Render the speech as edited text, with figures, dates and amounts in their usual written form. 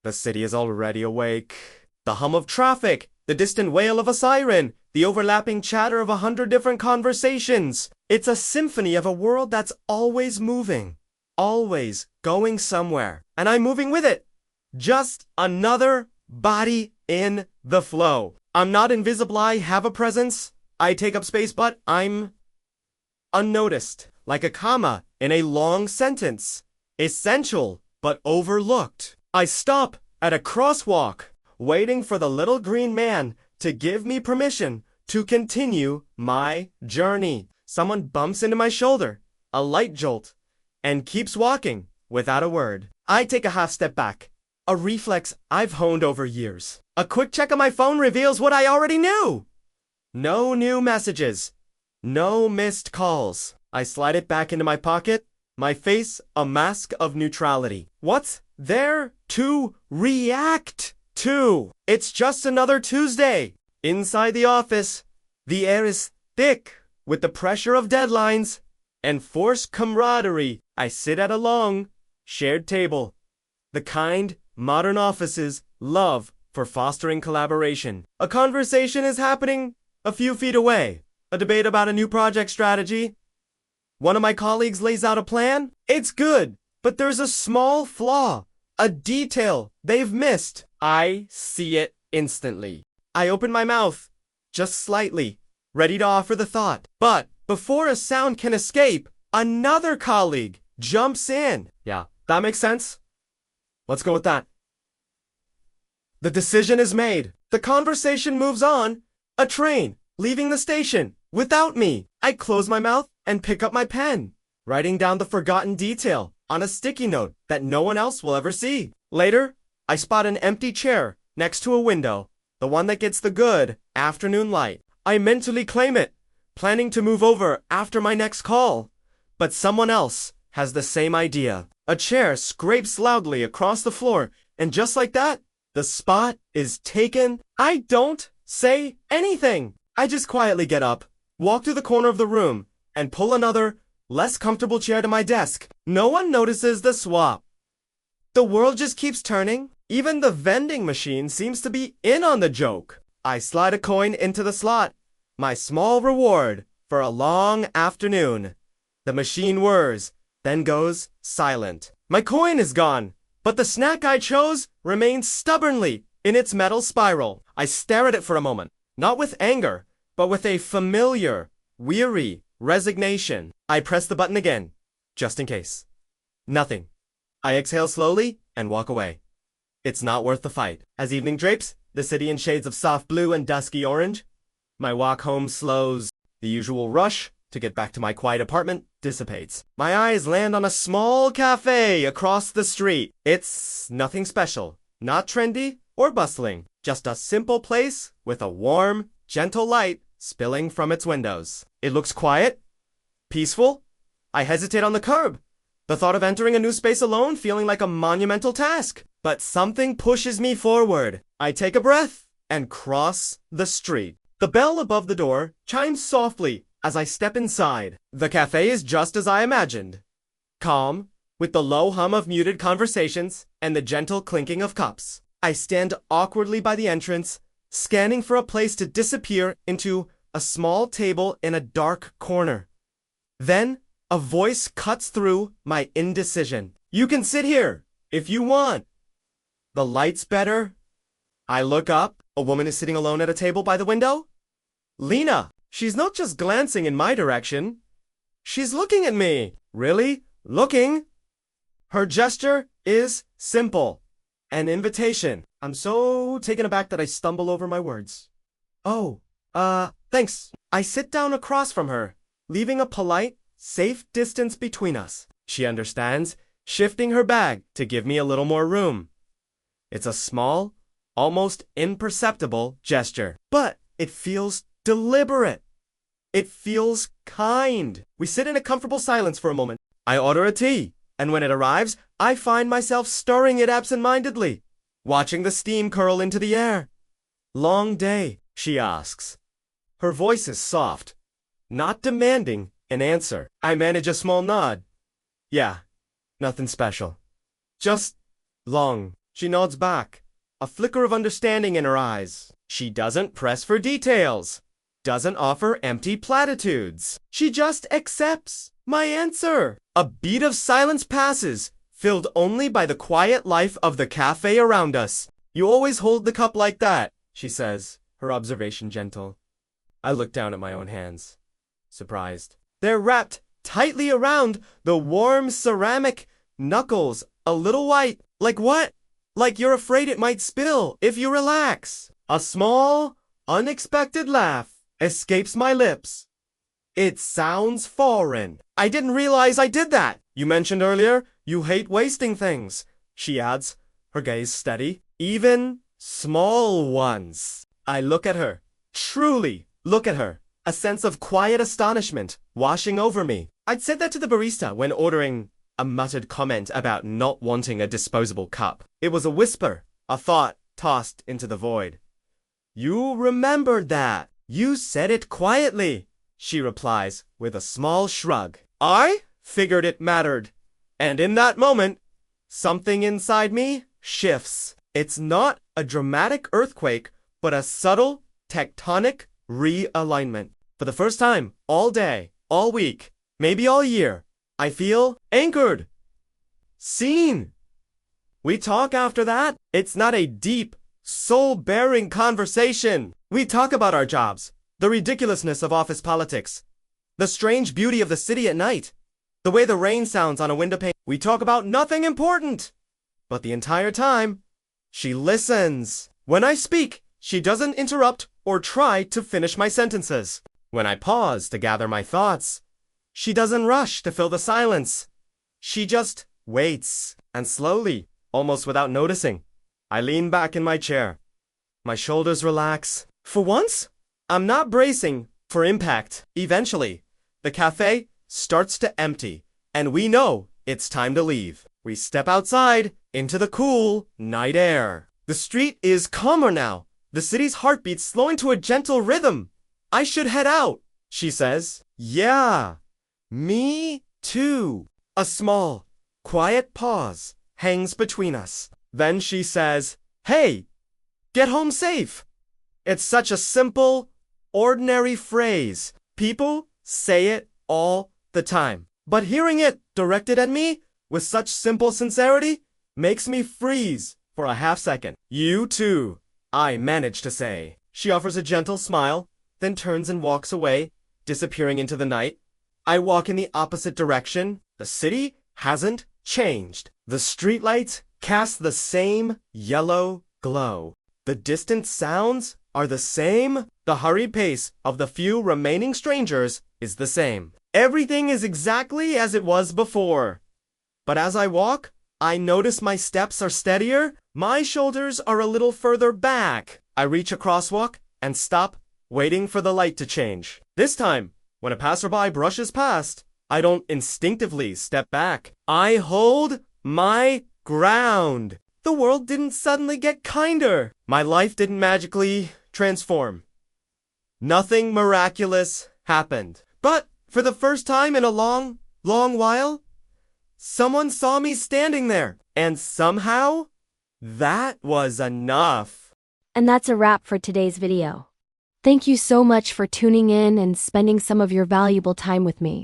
The city is already awake. The hum of traffic, the distant wail of a siren, the overlapping chatter of 100 different conversations. It's a symphony of a world that's always moving, always going somewhere, and I'm moving with it. Just another body in the flow. I'm not invisible, I have a presence. I take up space, but I'm unnoticed, like a comma in a long sentence. Essential, but overlooked. I stop at a crosswalk, waiting for the little green man to give me permission to continue my journey. Someone bumps into my shoulder, a light jolt, and keeps walking without a word. I take a half step back, a reflex I've honed over years. A quick check on my phone reveals what I already knew. No new messages, no missed calls. I slide it back into my pocket, my face a mask of neutrality. What's there to react to? It's just another Tuesday. Inside the office, the air is thick with the pressure of deadlines and forced camaraderie. I sit at a long, shared table, the kind modern offices love for fostering collaboration. A conversation is happening a few feet away, a debate about a new project strategy. One of my colleagues lays out a plan. It's good, but there's a small flaw, a detail they've missed. I see it instantly. I open my mouth, just slightly, ready to offer the thought. But before a sound can escape, another colleague jumps in. Yeah, that makes sense. Let's go with that. The decision is made. The conversation moves on. A train leaving the station without me. I close my mouth and pick up my pen, writing down the forgotten detail on a sticky note that no one else will ever see. Later, I spot an empty chair next to a window, the one that gets the good afternoon light. I mentally claim it, planning to move over after my next call. But someone else has the same idea. A chair scrapes loudly across the floor, and just like that, the spot is taken. I don't say anything. I just quietly get up, walk to the corner of the room, and pull another, less comfortable chair to my desk. No one notices the swap. The world just keeps turning. Even the vending machine seems to be in on the joke. I slide a coin into the slot, my small reward for a long afternoon. The machine whirs, then goes silent. My coin is gone, but the snack I chose remains stubbornly in its metal spiral. I stare at it for a moment, not with anger, but with a familiar, weary resignation. I press the button again, just in case. Nothing. I exhale slowly and walk away. It's not worth the fight. As evening drapes, the city in shades of soft blue and dusky orange, my walk home slows. The usual rush to get back to my quiet apartment dissipates. My eyes land on a small cafe across the street. It's nothing special, not trendy or bustling, just a simple place with a warm, gentle light spilling from its windows. It looks quiet, peaceful. I hesitate on the curb, the thought of entering a new space alone feeling like a monumental task. But something pushes me forward. I take a breath and cross the street. The bell above the door chimes softly as I step inside. The cafe is just as I imagined. Calm, with the low hum of muted conversations and the gentle clinking of cups. I stand awkwardly by the entrance, scanning for a place to disappear into a small table in a dark corner. Then, a voice cuts through my indecision. You can sit here, if you want. The light's better. I look up. A woman is sitting alone at a table by the window. Lena. She's not just glancing in my direction. She's looking at me. Really? Looking? Her gesture is simple. An invitation. I'm so taken aback that I stumble over my words. Oh, thanks. I sit down across from her, leaving a polite, safe distance between us. She understands, shifting her bag to give me a little more room. It's a small, almost imperceptible gesture, but it feels deliberate. It feels kind. We sit in a comfortable silence for a moment. I order a tea, and when it arrives, I find myself stirring it absent-mindedly, watching the steam curl into the air. Long day, she asks. Her voice is soft, not demanding an answer. I manage a small nod. Yeah, nothing special. Just long. She nods back, a flicker of understanding in her eyes. She doesn't press for details, doesn't offer empty platitudes. She just accepts my answer. A beat of silence passes, filled only by the quiet life of the cafe around us. You always hold the cup like that, she says, her observation gentle. I look down at my own hands, surprised. They're wrapped tightly around the warm ceramic knuckles, a little white. Like what? Like you're afraid it might spill if you relax. A small, unexpected laugh escapes my lips. It sounds foreign. I didn't realize I did that. You mentioned earlier you hate wasting things, she adds, her gaze steady. Even small ones. I look at her. Truly look at her. A sense of quiet astonishment washing over me. I'd said that to the barista when ordering a muttered comment about not wanting a disposable cup. It was a whisper, a thought tossed into the void. You remembered that. You said it quietly, she replies with a small shrug. I figured it mattered. And in that moment, something inside me shifts. It's not a dramatic earthquake, but a subtle tectonic realignment. For the first time, all day, all week, maybe all year, I feel anchored, seen. We talk after that. It's not a deep, soul-bearing conversation. We talk about our jobs, the ridiculousness of office politics, the strange beauty of the city at night, the way the rain sounds on a windowpane. We talk about nothing important. But the entire time, she listens. When I speak, she doesn't interrupt or try to finish my sentences. When I pause to gather my thoughts, she doesn't rush to fill the silence. She just waits. And slowly, almost without noticing, I lean back in my chair. My shoulders relax. For once, I'm not bracing for impact. Eventually, the cafe starts to empty, and we know it's time to leave. We step outside into the cool night air. The street is calmer now, the city's heartbeat slowing to a gentle rhythm. I should head out, she says. Yeah, me too. A small, quiet pause hangs between us. Then she says, hey, get home safe. It's such a simple, ordinary phrase. People say it all the time. But hearing it directed at me with such simple sincerity makes me freeze for a half second. You too, I manage to say. She offers a gentle smile, then turns and walks away, disappearing into the night. I walk in the opposite direction. The city hasn't changed. The streetlights cast the same yellow glow. The distant sounds are the same. The hurried pace of the few remaining strangers is the same. Everything is exactly as it was before. But as I walk, I notice my steps are steadier. My shoulders are a little further back. I reach a crosswalk and stop, waiting for the light to change. This time, when a passerby brushes past, I don't instinctively step back. I hold my ground. The world didn't suddenly get kinder. My life didn't magically transform. Nothing miraculous happened. But for the first time in a long, long while, someone saw me standing there. And somehow, that was enough. And that's a wrap for today's video. Thank you so much for tuning in and spending some of your valuable time with me.